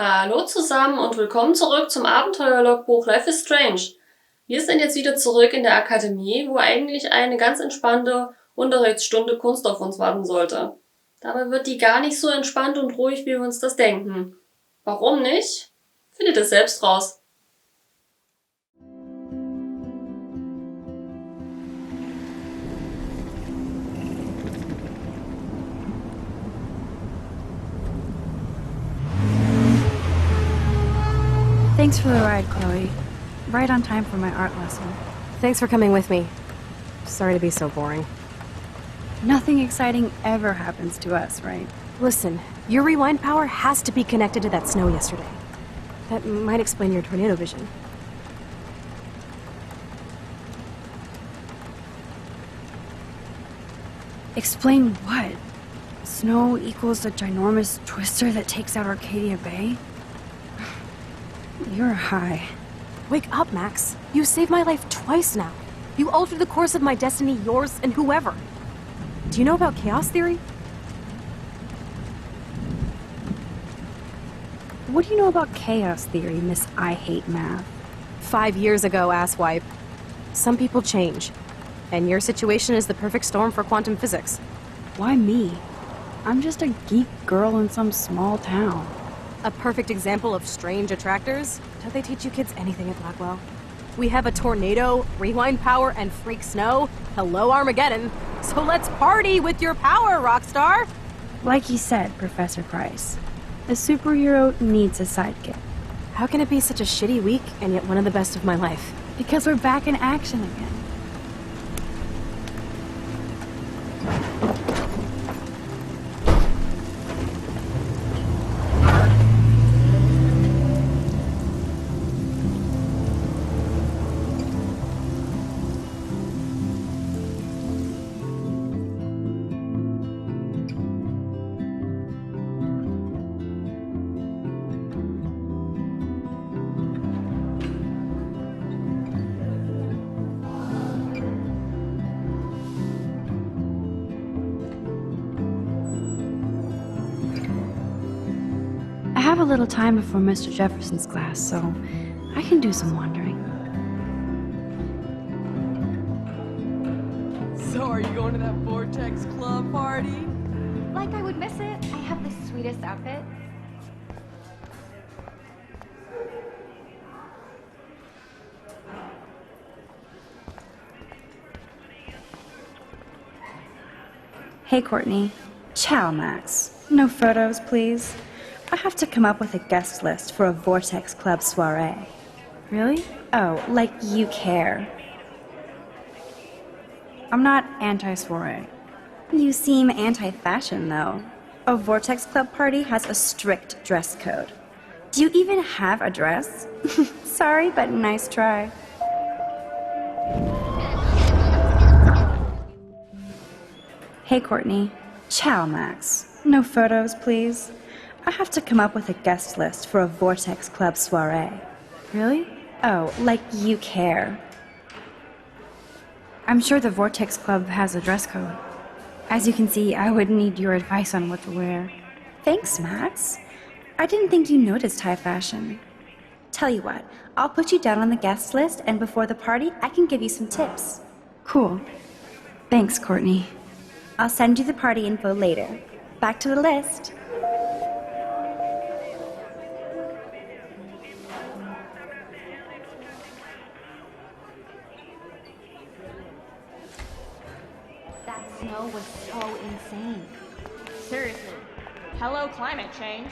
Hallo zusammen und willkommen zurück zum Abenteuerlogbuch Life is Strange. Wir sind jetzt wieder zurück in der Akademie, wo eigentlich eine ganz entspannte Unterrichtsstunde Kunst auf uns warten sollte. Dabei wird die gar nicht so entspannt und ruhig, wie wir uns das denken. Warum nicht? Findet es selbst raus. Thanks for the ride, Chloe. Right on time for my art lesson. Thanks for coming with me. Sorry to be so boring. Nothing exciting ever happens to us, right? Listen, your rewind power has to be connected to that snow yesterday. That might explain your tornado vision. Explain what? Snow equals a ginormous twister that takes out Arcadia Bay? You're high. Wake up, Max. You saved my life twice now. You altered the course of my destiny, yours, and whoever. Do you know about chaos theory? What do you know about chaos theory, Miss I Hate Math? 5 years ago, asswipe. Some people change. And your situation is the perfect storm for quantum physics. Why me? I'm just a geek girl in some small town. A perfect example of strange attractors? Don't they teach you kids anything at Blackwell? We have a tornado, rewind power, and freak snow. Hello, Armageddon. So let's party with your power, Rockstar! Like you said, Professor Price, a superhero needs a sidekick. How can it be such a shitty week and yet one of the best of my life? Because we're back in action again. I have a little time before Mr. Jefferson's class, so I can do some wandering. So are you going to that Vortex Club party? Like I would miss it. I have the sweetest outfit. Hey, Courtney. Ciao, Max. No photos, please. I have to come up with a guest list for a Vortex Club soiree. Really? Oh, like you care. I'm not anti-soiree. You seem anti-fashion, though. A Vortex Club party has a strict dress code. Do you even have a dress? Sorry, but nice try. Hey, Courtney. Ciao, Max. No photos, please. I have to come up with a guest list for a Vortex Club soiree. Really? Oh, like you care. I'm sure the Vortex Club has a dress code. As you can see, I would need your advice on what to wear. Thanks, Max. I didn't think you noticed high fashion. Tell you what, I'll put you down on the guest list, and before the party, I can give you some tips. Cool. Thanks, Courtney. I'll send you the party info later. Back to the list. That snow was so insane. Seriously. Hello, climate change.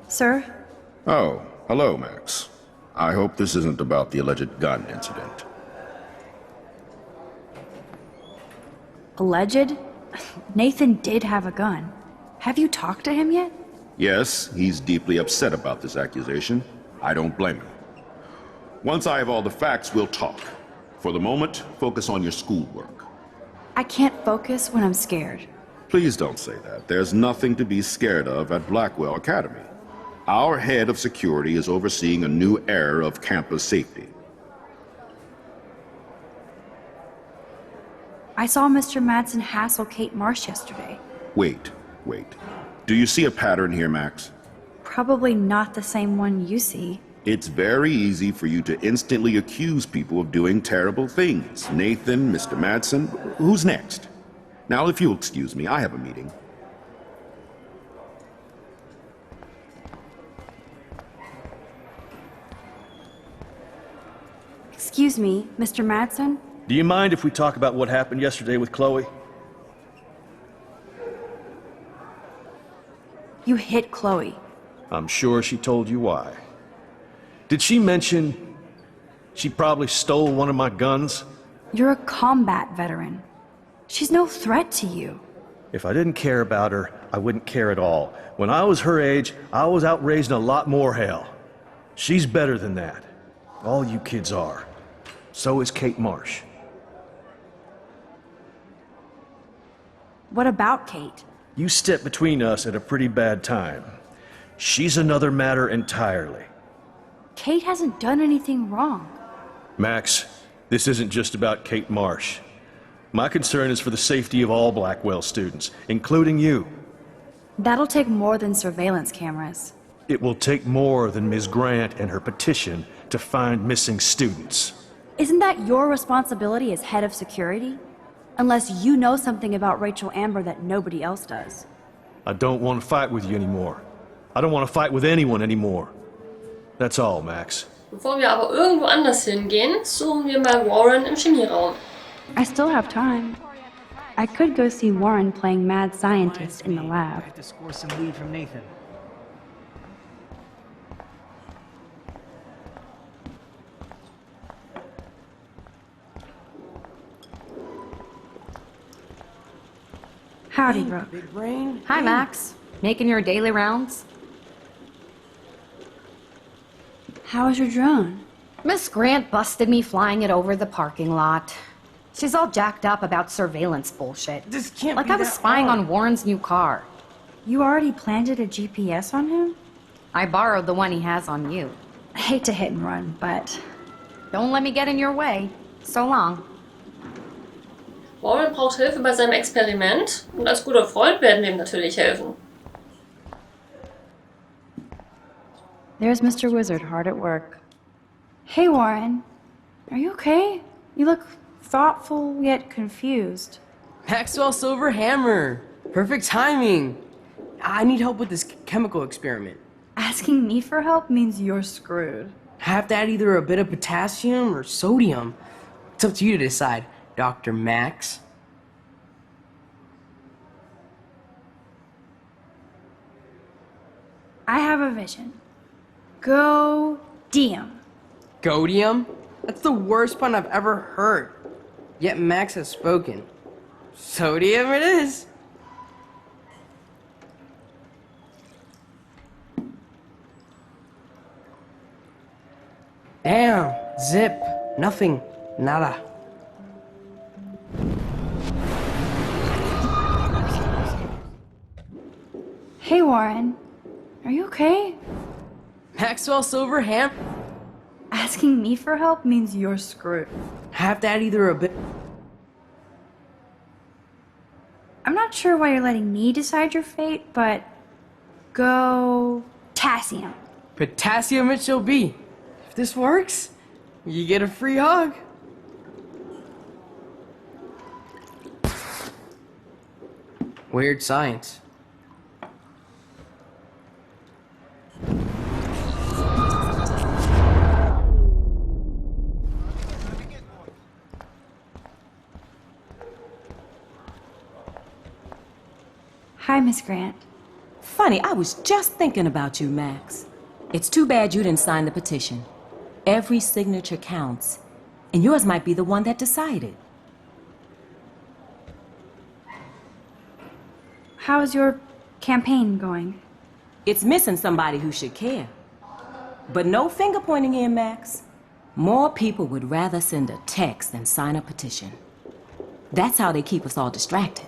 Sir? Oh, hello, Max. I hope this isn't about the alleged gun incident. Alleged? Nathan did have a gun. Have you talked to him yet? Yes, he's deeply upset about this accusation. I don't blame him. Once I have all the facts, we'll talk. For the moment, focus on your schoolwork. I can't focus when I'm scared. Please don't say that. There's nothing to be scared of at Blackwell Academy. Our head of security is overseeing a new era of campus safety. I saw Mr. Madsen hassle Kate Marsh yesterday. Wait. Do you see a pattern here, Max? Probably not the same one you see. It's very easy for you to instantly accuse people of doing terrible things. Nathan, Mr. Madsen, who's next? Now, if you'll excuse me, I have a meeting. Excuse me, Mr. Madsen? Do you mind if we talk about what happened yesterday with Chloe? You hit Chloe. I'm sure she told you why. Did she mention she probably stole one of my guns? You're a combat veteran. She's no threat to you. If I didn't care about her, I wouldn't care at all. When I was her age, I was out raising a lot more hell. She's better than that. All you kids are. So is Kate Marsh. What about Kate? You stepped between us at a pretty bad time. She's another matter entirely. Kate hasn't done anything wrong. Max, this isn't just about Kate Marsh. My concern is for the safety of all Blackwell students, including you. That'll take more than surveillance cameras. It will take more than Ms. Grant and her petition to find missing students. Isn't that your responsibility as head of security? Unless you know something about Rachel Amber that nobody else does. I don't want to fight with you anymore. I don't want to fight with anyone anymore. That's all, Max. Bevor wir aber irgendwo anders hingehen, suchen wir mal Warren im Chemieraum. I still have time. I could go see Warren playing mad scientist in the lab. I had to score some lead from Nathan. Howdy, Brooke. Big brain. Hi, Max. Making your daily rounds? How was your drone? Miss Grant busted me flying it over the parking lot. She's all jacked up about surveillance bullshit. This can't Like be I was that spying hard. on Warren's new car. You already planted a GPS on him? I borrowed the one he has on you. I hate to hit and run, but... Don't let me get in your way. So long. Warren braucht Hilfe bei seinem Experiment und als guter Freund werden wir ihm natürlich helfen. There's Mr. Wizard hard at work. Hey, Warren. Are you okay? You look thoughtful yet confused. Maxwell Silver Hammer. Perfect timing. I need help with this chemical experiment. Asking me for help means you're screwed. I have to add either a bit of potassium or sodium. It's up to you to decide, Dr. Max. I have a vision. Go Diem. Godium? That's the worst pun I've ever heard. Yet Max has spoken. Sodium it is. Damn. Zip. Nothing. Nada. Hey, Warren. Are you okay? Maxwell Silver Hammer. Asking me for help means you're screwed. I have to add either a bit. I'm not sure why you're letting me decide your fate, but go potassium. Potassium it shall be. If this works, you get a free hug. Weird science. Hi, Miss Grant. Funny, I was just thinking about you, Max. It's too bad you didn't sign the petition. Every signature counts, and yours might be the one that decided. How's your campaign going? It's missing somebody who should care. But no finger pointing here, Max. More people would rather send a text than sign a petition. That's how they keep us all distracted.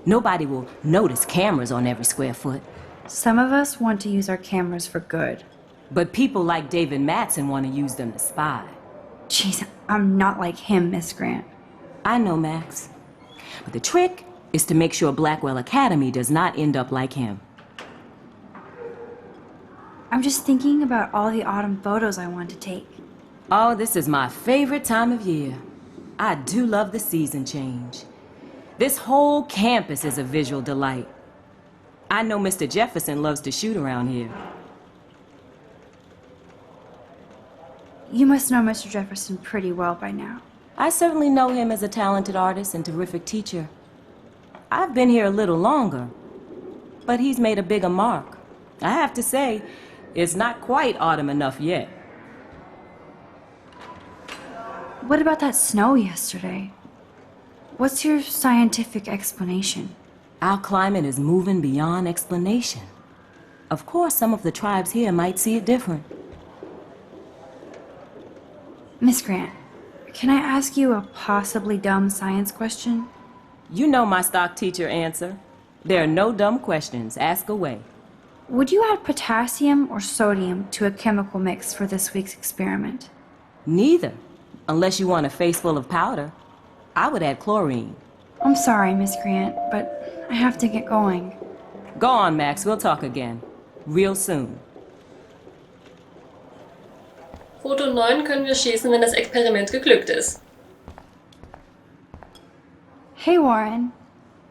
Nobody will notice cameras on every square foot. Some of us want to use our cameras for good. But people like David Madsen want to use them to spy. Jeez, I'm not like him, Miss Grant. I know, Max. But the trick is to make sure Blackwell Academy does not end up like him. I'm just thinking about all the autumn photos I want to take. Oh, this is my favorite time of year. I do love the season change. This whole campus is a visual delight. I know Mr. Jefferson loves to shoot around here. You must know Mr. Jefferson pretty well by now. I certainly know him as a talented artist and terrific teacher. I've been here a little longer, but he's made a bigger mark. I have to say, it's not quite autumn enough yet. What about that snow yesterday? What's your scientific explanation? Our climate is moving beyond explanation. Of course, some of the tribes here might see it different. Miss Grant, can I ask you a possibly dumb science question? You know my stock teacher answer. There are no dumb questions. Ask away. Would you add potassium or sodium to a chemical mix for this week's experiment? Neither, unless you want a face full of powder. I would add chlorine. I'm sorry, Miss Grant, but I have to get going. Go on, Max. We'll talk again. Real soon. Foto 9 können wir schießen, wenn das Experiment geglückt ist. Hey, Warren.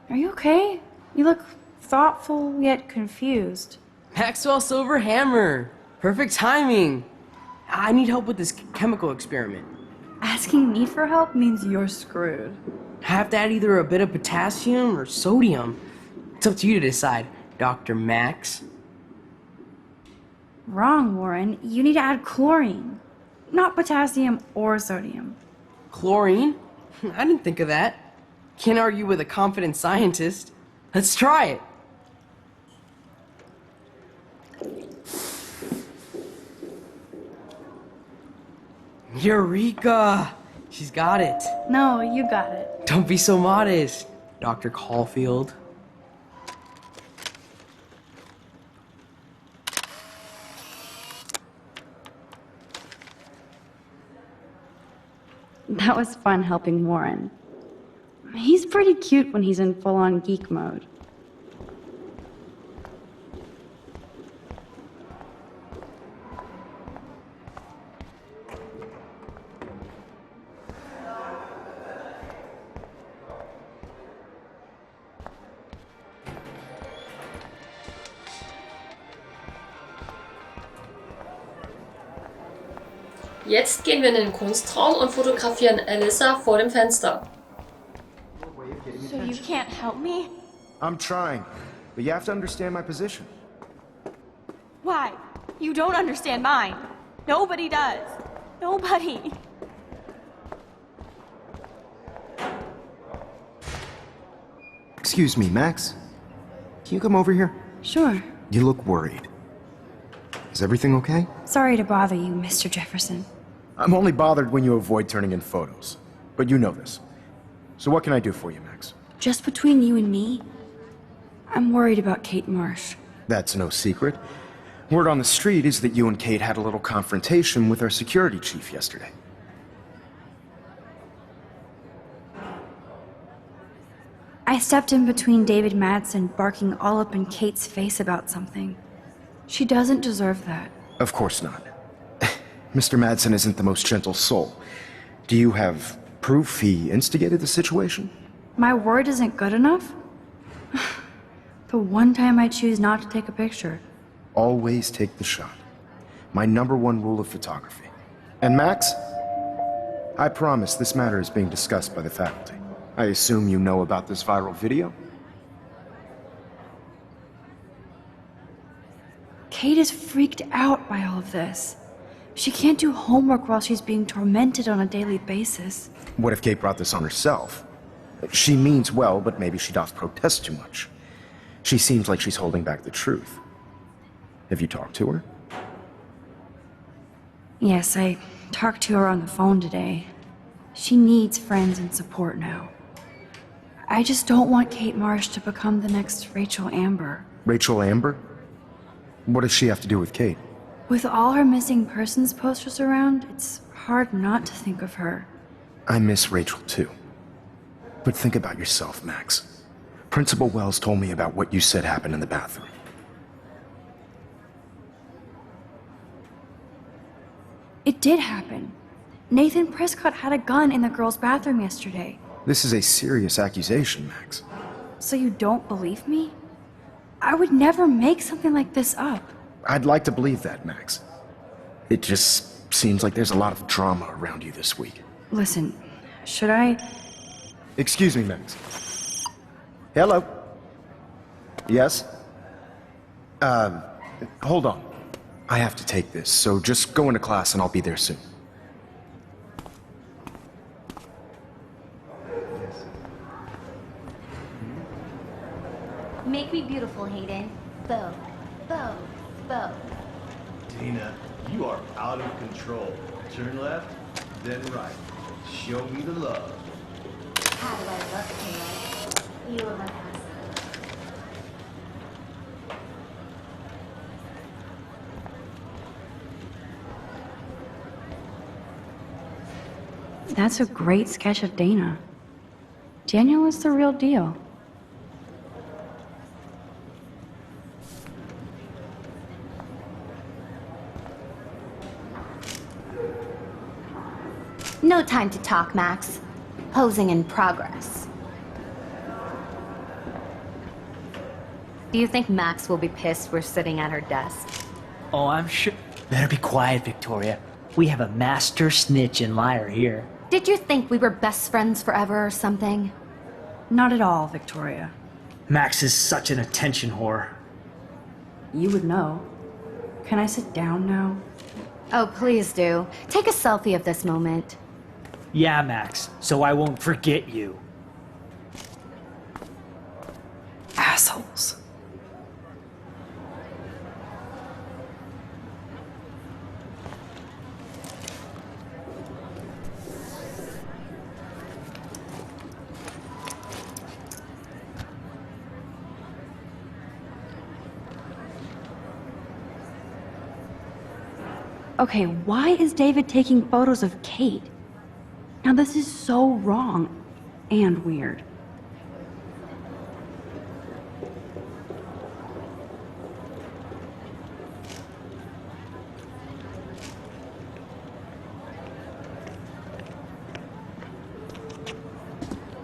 Are you okay? You look thoughtful yet confused. Maxwell Silver Hammer. Perfect timing. I need help with this chemical experiment. Asking me for help means you're screwed. I have to add either a bit of potassium or sodium. It's up to you to decide, Dr. Max. Wrong, Warren. You need to add chlorine, not potassium or sodium. Chlorine? I didn't think of that. Can't argue with a confident scientist. Let's try it. Eureka! She's got it. No, you got it. Don't be so modest, Dr. Caulfield. That was fun helping Warren. He's pretty cute when he's in full-on geek mode. Jetzt gehen wir in den Kunstraum und fotografieren Alyssa vor dem Fenster. So you can't help me? I'm trying, but you have to understand my position. Why? You don't understand mine. Nobody does. Nobody. Excuse me, Max. Can you come over here? Sure. You look worried. Is everything okay? Sorry to bother you, Mr. Jefferson. I'm only bothered when you avoid turning in photos. But you know this. So what can I do for you, Max? Just between you and me, I'm worried about Kate Marsh. That's no secret. Word on the street is that you and Kate had a little confrontation with our security chief yesterday. I stepped in between David Madsen barking all up in Kate's face about something. She doesn't deserve that. Of course not. Mr. Madsen isn't the most gentle soul. Do you have proof he instigated the situation? My word isn't good enough? The one time I choose not to take a picture. Always take the shot. My #1 rule of photography. And Max, I promise this matter is being discussed by the faculty. I assume you know about this viral video? Kate is freaked out by all of this. She can't do homework while she's being tormented on a daily basis. What if Kate brought this on herself? She means well, but maybe she doth protest too much. She seems like she's holding back the truth. Have you talked to her? Yes, I talked to her on the phone today. She needs friends and support now. I just don't want Kate Marsh to become the next Rachel Amber. Rachel Amber? What does she have to do with Kate? With all her missing persons posters around, it's hard not to think of her. I miss Rachel too. But think about yourself, Max. Principal Wells told me about what you said happened in the bathroom. It did happen. Nathan Prescott had a gun in the girls' bathroom yesterday. This is a serious accusation, Max. So you don't believe me? I would never make something like this up. I'd like to believe that, Max. It just seems like there's a lot of drama around you this week. Listen, should I... Excuse me, Max. Hello? Yes? Hold on. I have to take this, so just go into class and I'll be there soon. Make me beautiful, Hayden. Bow, bow, bow. Dana, you are out of control. Turn left, then right. Show me the love. How do I look, Taylor? You were my past. That's a great sketch of Dana. Daniel is the real deal. No time to talk, Max. Posing in progress. Do you think Max will be pissed we're sitting at her desk? Oh, I'm sure. Better be quiet, Victoria. We have a master snitch and liar here. Did you think we were best friends forever or something? Not at all, Victoria. Max is such an attention whore. You would know. Can I sit down now? Oh, please do. Take a selfie of this moment. Yeah, Max, so I won't forget you. Assholes. Okay, why is David taking photos of Kate? Now this is so wrong and weird.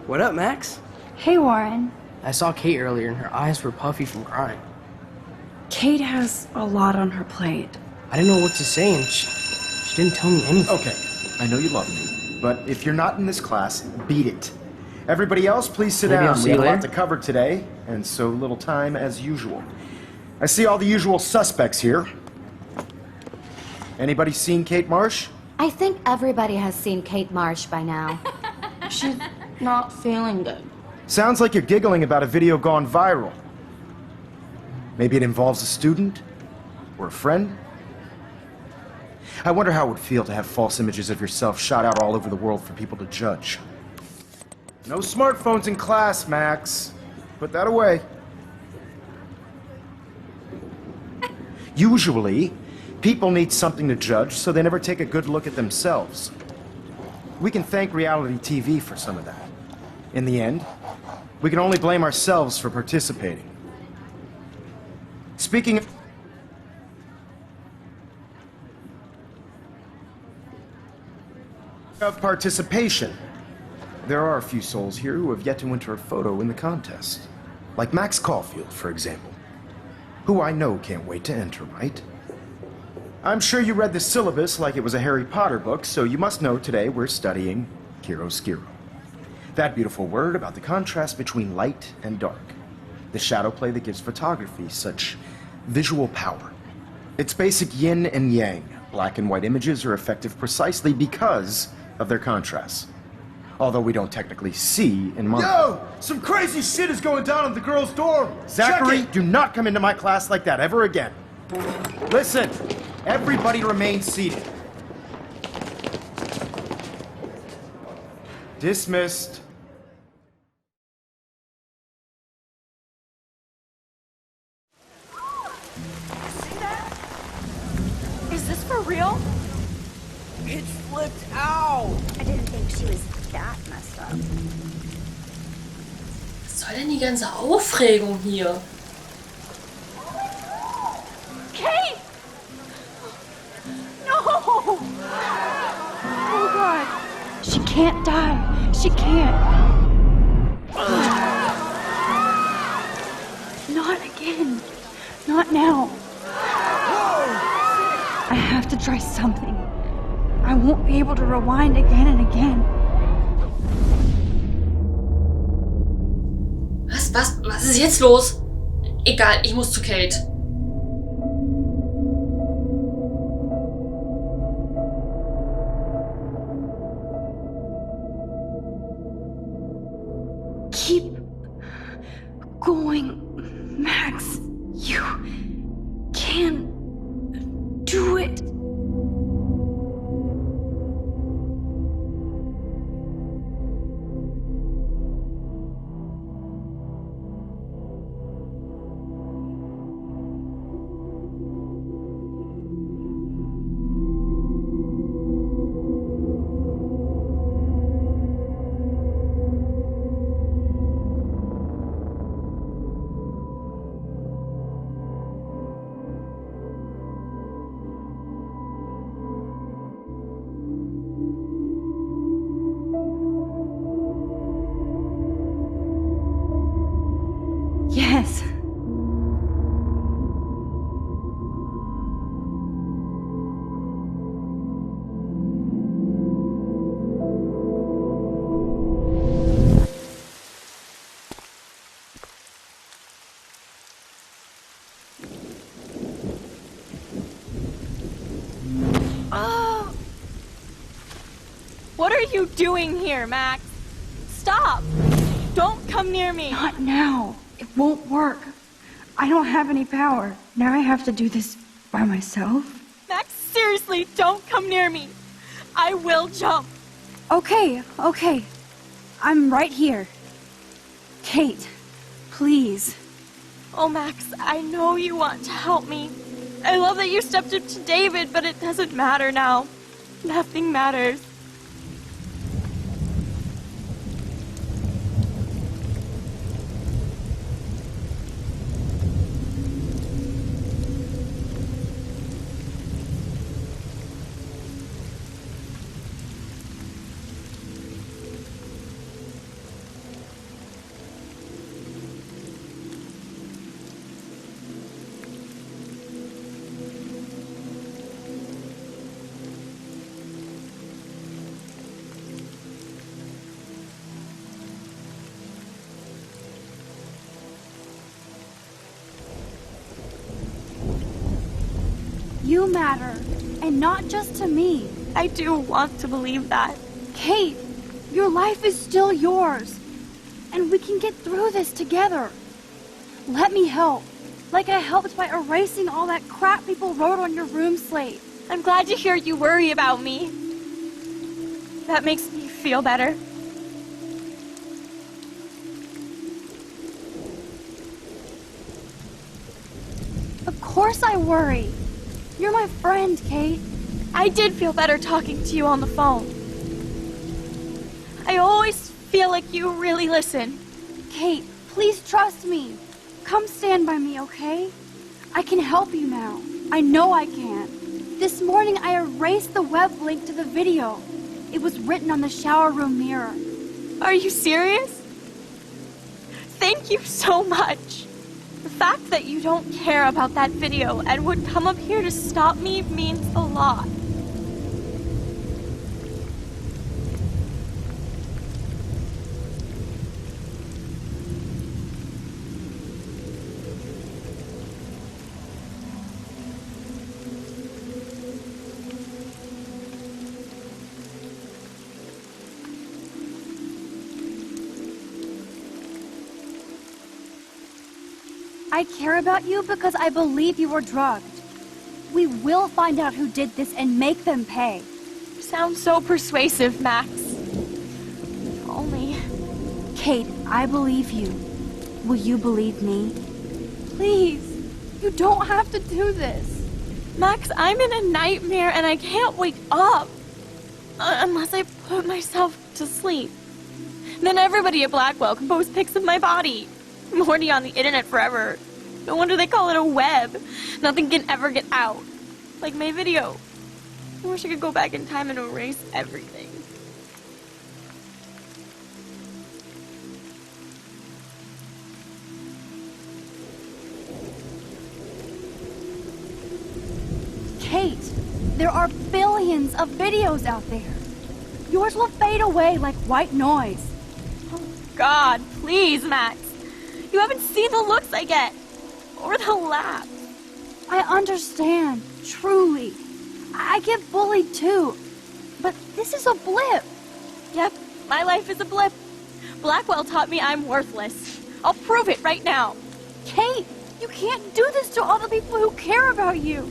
What up, Max? Hey, Warren. I saw Kate earlier and her eyes were puffy from crying. Kate has a lot on her plate. I didn't know what to say and she didn't tell me anything. Okay, I know you love me, but if you're not in this class, beat it. Everybody else, please sit Maybe I'll down. see We have you a lot later. to cover today, and so little time as usual. I see all the usual suspects here. Anybody seen Kate Marsh? I think everybody has seen Kate Marsh by now. She's not feeling good. Sounds like you're giggling about a video gone viral. Maybe it involves a student? Or a friend? I wonder how it would feel to have false images of yourself shot out all over the world for people to judge. No smartphones in class, Max. Put that away. Usually, people need something to judge, so they never take a good look at themselves. We can thank reality TV for some of that. In the end, we can only blame ourselves for participating. Speaking of participation, there are a few souls here who have yet to enter a photo in the contest. Like Max Caulfield, for example, who I know can't wait to enter, right? I'm sure you read the syllabus like it was a Harry Potter book, so you must know today we're studying chiaroscuro. That beautiful word about the contrast between light and dark. The shadow play that gives photography such visual power. It's basic yin and yang. Black and white images are effective precisely because of their contrasts. Although we don't technically see in mono. Yo! Some crazy shit is going down in the girls' dorm! Zachary, do not come into my class like that ever again. Listen, everybody remain seated. Dismissed. Is this for real? It flipped out! I didn't think she was that messed up. Was soll denn die ganze Aufregung hier? Kate! No! Oh God. She can't die. She can't. Not again. Not now. I have to try something. I won't be able to rewind again and again. Was ist jetzt los? Egal, ich muss zu Kate. Keep going, Max. You can do it. Yes. What are you doing here, Max? Stop! Don't come near me! Not now. It won't work. I don't have any power. Now I have to do this by myself. Max, seriously, don't come near me. I will jump. Okay. I'm right here. Kate, please. Oh, Max, I know you want to help me. I love that you stepped up to David, but it doesn't matter now. Nothing matters. You matter, and not just to me. I do want to believe that. Kate, your life is still yours, and we can get through this together. Let me help, like I helped by erasing all that crap people wrote on your room slate. I'm glad to hear you worry about me. That makes me feel better. Of course I worry. You're my friend, Kate. I did feel better talking to you on the phone. I always feel like you really listen. Kate, please trust me. Come stand by me, okay? I can help you now. I know I can. This morning I erased the web link to the video. It was written on the shower room mirror. Are you serious? Thank you so much. The fact that you don't care about that video and would come up here to stop me means a lot. I care about you because I believe you were drugged. We will find out who did this and make them pay. Sounds so persuasive, Max. If only... Kate, I believe you. Will you believe me? Please, you don't have to do this. Max, I'm in a nightmare and I can't wake up. Unless I put myself to sleep. Then everybody at Blackwell can post pics of my body. I'm already on the internet forever. No wonder they call it a web. Nothing can ever get out. Like my video. I wish I could go back in time and erase everything. Kate, there are billions of videos out there. Yours will fade away like white noise. Oh God, please, Max. You haven't seen the looks I get. Or the laughs. I understand, truly. I get bullied too. But this is a blip. Yep, my life is a blip. Blackwell taught me I'm worthless. I'll prove it right now. Kate, you can't do this to all the people who care about you.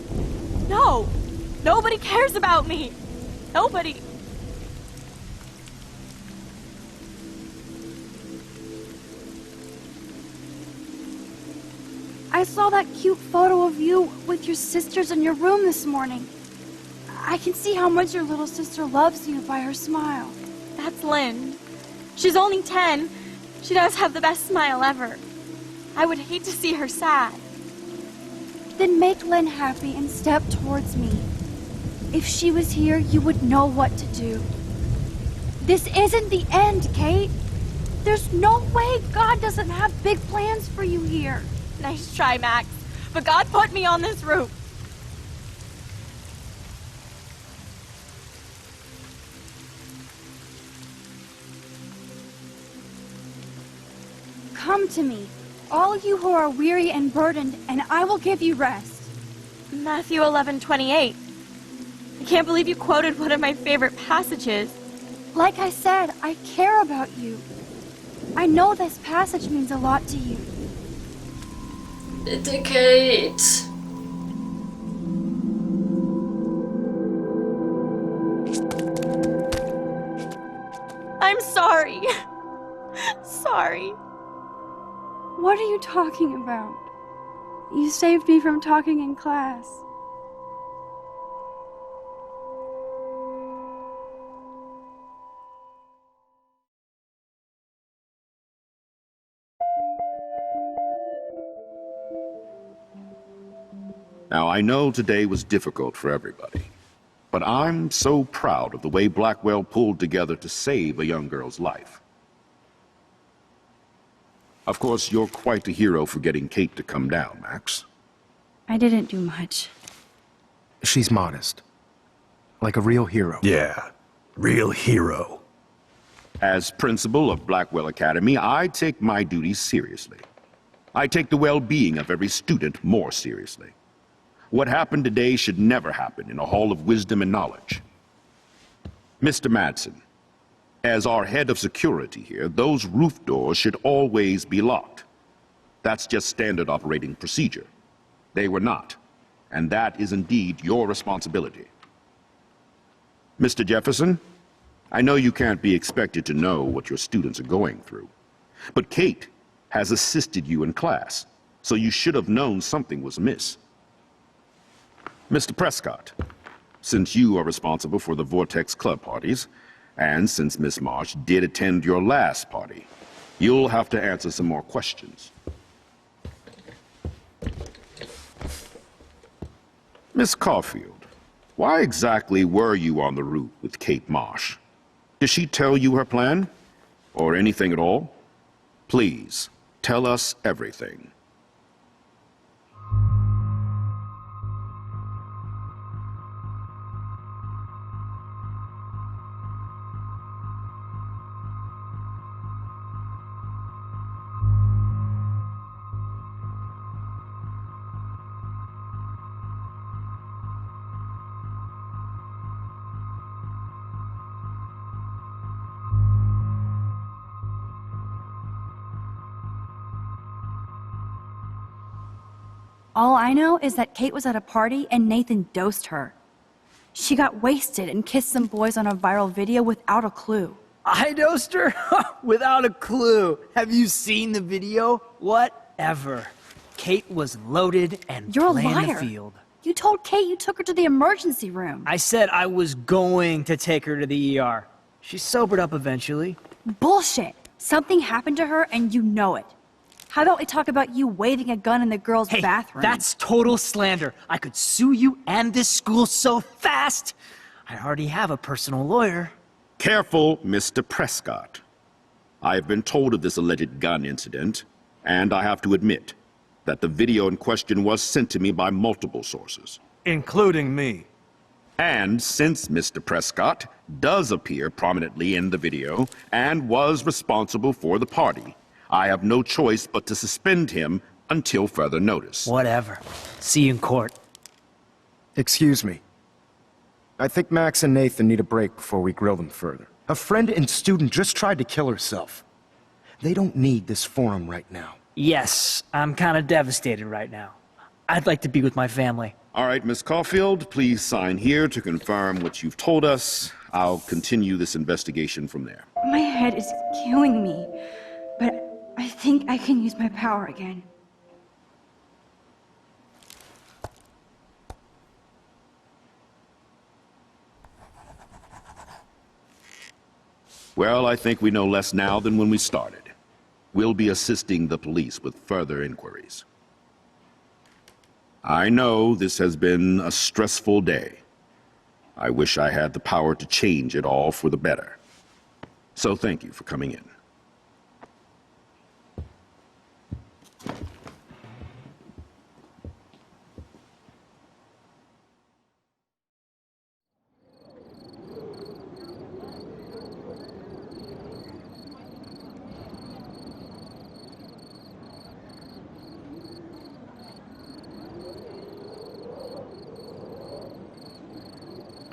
No, nobody cares about me. Nobody. I saw that cute photo of you with your sisters in your room this morning. I can see how much your little sister loves you by her smile. That's Lynn. She's only 10. She does have the best smile ever. I would hate to see her sad. Then make Lynn happy and step towards me. If she was here, you would know what to do. This isn't the end, Kate. There's no way God doesn't have big plans for you here. Nice try, Max. But God put me on this roof. Come to me, all you who are weary and burdened, and I will give you rest. Matthew 11:28. I can't believe you quoted one of my favorite passages. Like I said, I care about you. I know this passage means a lot to you. Bitte, Kate. I'm sorry. Sorry. What are you talking about? You saved me from talking in class. Now, I know today was difficult for everybody, but I'm so proud of the way Blackwell pulled together to save a young girl's life. Of course, you're quite the hero for getting Kate to come down, Max. I didn't do much. She's modest. Like a real hero. Yeah, real hero. As principal of Blackwell Academy, I take my duties seriously. I take the well-being of every student more seriously. What happened today should never happen in a hall of wisdom and knowledge. Mr. Madsen, as our head of security here, those roof doors should always be locked. That's just standard operating procedure. They were not, and that is indeed your responsibility. Mr. Jefferson, I know you can't be expected to know what your students are going through, but Kate has assisted you in class, so you should have known something was amiss. Mr. Prescott, since you are responsible for the Vortex Club parties, and since Miss Marsh did attend your last party, you'll have to answer some more questions. Miss Caulfield, why exactly were you on the route with Kate Marsh? Did she tell you her plan? Or anything at all? Please, tell us everything. All I know is that Kate was at a party and Nathan dosed her. She got wasted and kissed some boys on a viral video without a clue. I dosed her? Without a clue. Have you seen the video? Whatever. Kate was loaded and You're a playing liar. the field. You told Kate you took her to the emergency room. I said I was going to take her to the ER. She sobered up eventually. Bullshit. Something happened to her and you know it. How about we talk about you waving a gun in the girls' bathroom? That's total slander. I could sue you and this school so fast. I already have a personal lawyer. Careful, Mr. Prescott. I have been told of this alleged gun incident, and I have to admit that the video in question was sent to me by multiple sources. Including me. And since Mr. Prescott does appear prominently in the video and was responsible for the party, I have no choice but to suspend him until further notice. Whatever. See you in court. Excuse me. I think Max and Nathan need a break before we grill them further. A friend and student just tried to kill herself. They don't need this forum right now. Yes, I'm kind of devastated right now. I'd like to be with my family. All right, Miss Caulfield, please sign here to confirm what you've told us. I'll continue this investigation from there. My head is killing me, but I think I can use my power again. Well, I think we know less now than when we started. We'll be assisting the police with further inquiries. I know this has been a stressful day. I wish I had the power to change it all for the better. So thank you for coming in.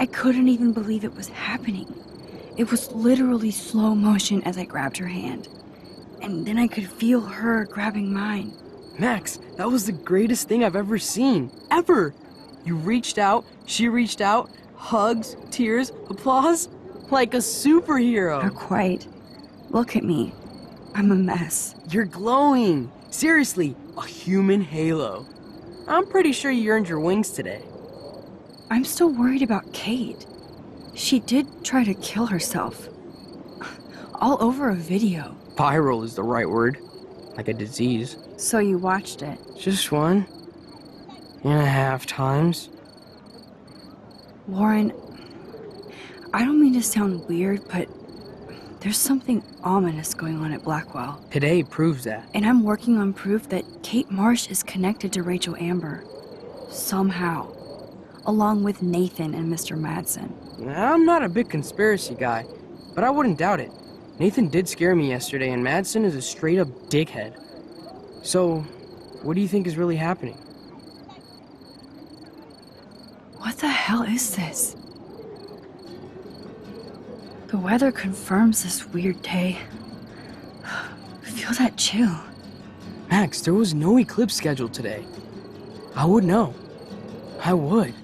I couldn't even believe it was happening. It was literally slow motion as I grabbed her hand. And then I could feel her grabbing mine. Max, that was the greatest thing I've ever seen. Ever! You reached out, she reached out, hugs, tears, applause. Like a superhero. Not quite. Look at me. I'm a mess. You're glowing. Seriously, a human halo. I'm pretty sure you earned your wings today. I'm still worried about Kate. She did try to kill herself. All over a video. Viral is the right word. Like a disease. So you watched it? Just 1.5 times. Lauren, I don't mean to sound weird, but there's something ominous going on at Blackwell. Today proves that. And I'm working on proof that Kate Marsh is connected to Rachel Amber. Somehow. Along with Nathan and Mr. Madsen. I'm not a big conspiracy guy, but I wouldn't doubt it. Nathan did scare me yesterday, and Madsen is a straight-up dickhead. So, what do you think is really happening? What the hell is this? The weather confirms this weird day. Feel that chill. Max, there was no eclipse scheduled today. I would know. I would.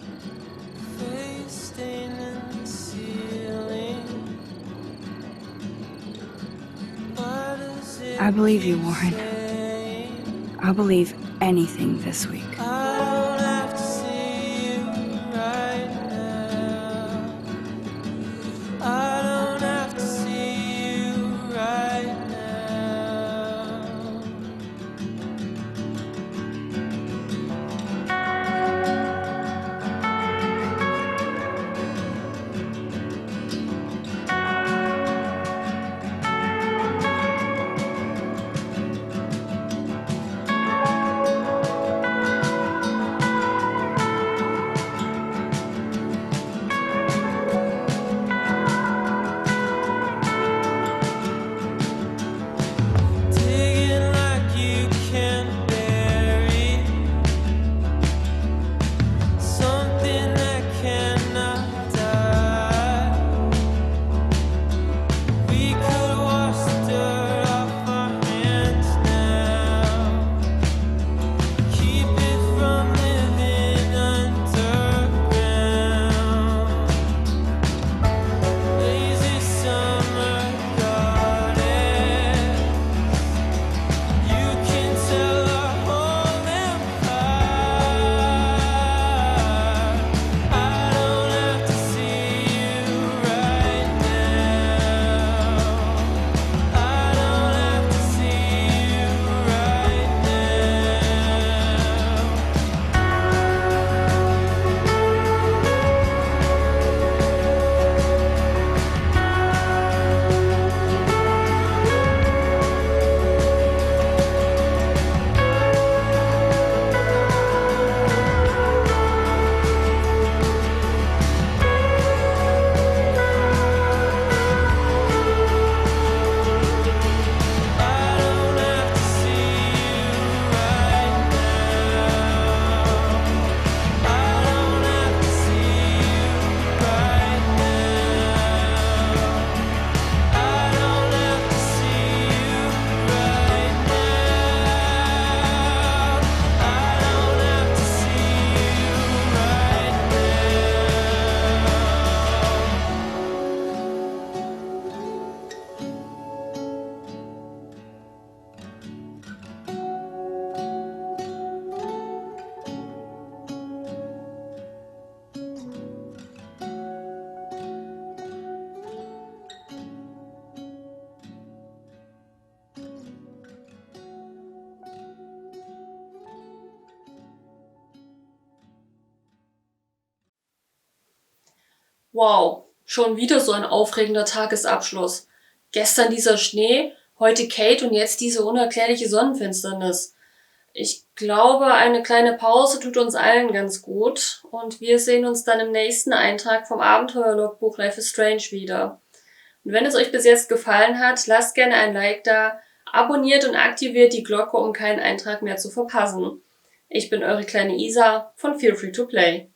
I believe you, Warren. I'll believe anything this week. Wow, schon wieder so ein aufregender Tagesabschluss. Gestern dieser Schnee, heute Kate und jetzt diese unerklärliche Sonnenfinsternis. Ich glaube, eine kleine Pause tut uns allen ganz gut und wir sehen uns dann im nächsten Eintrag vom Abenteuerlogbuch Life is Strange wieder. Und wenn es euch bis jetzt gefallen hat, lasst gerne ein Like da, abonniert und aktiviert die Glocke, um keinen Eintrag mehr zu verpassen. Ich bin eure kleine Isa von Feel Free to Play.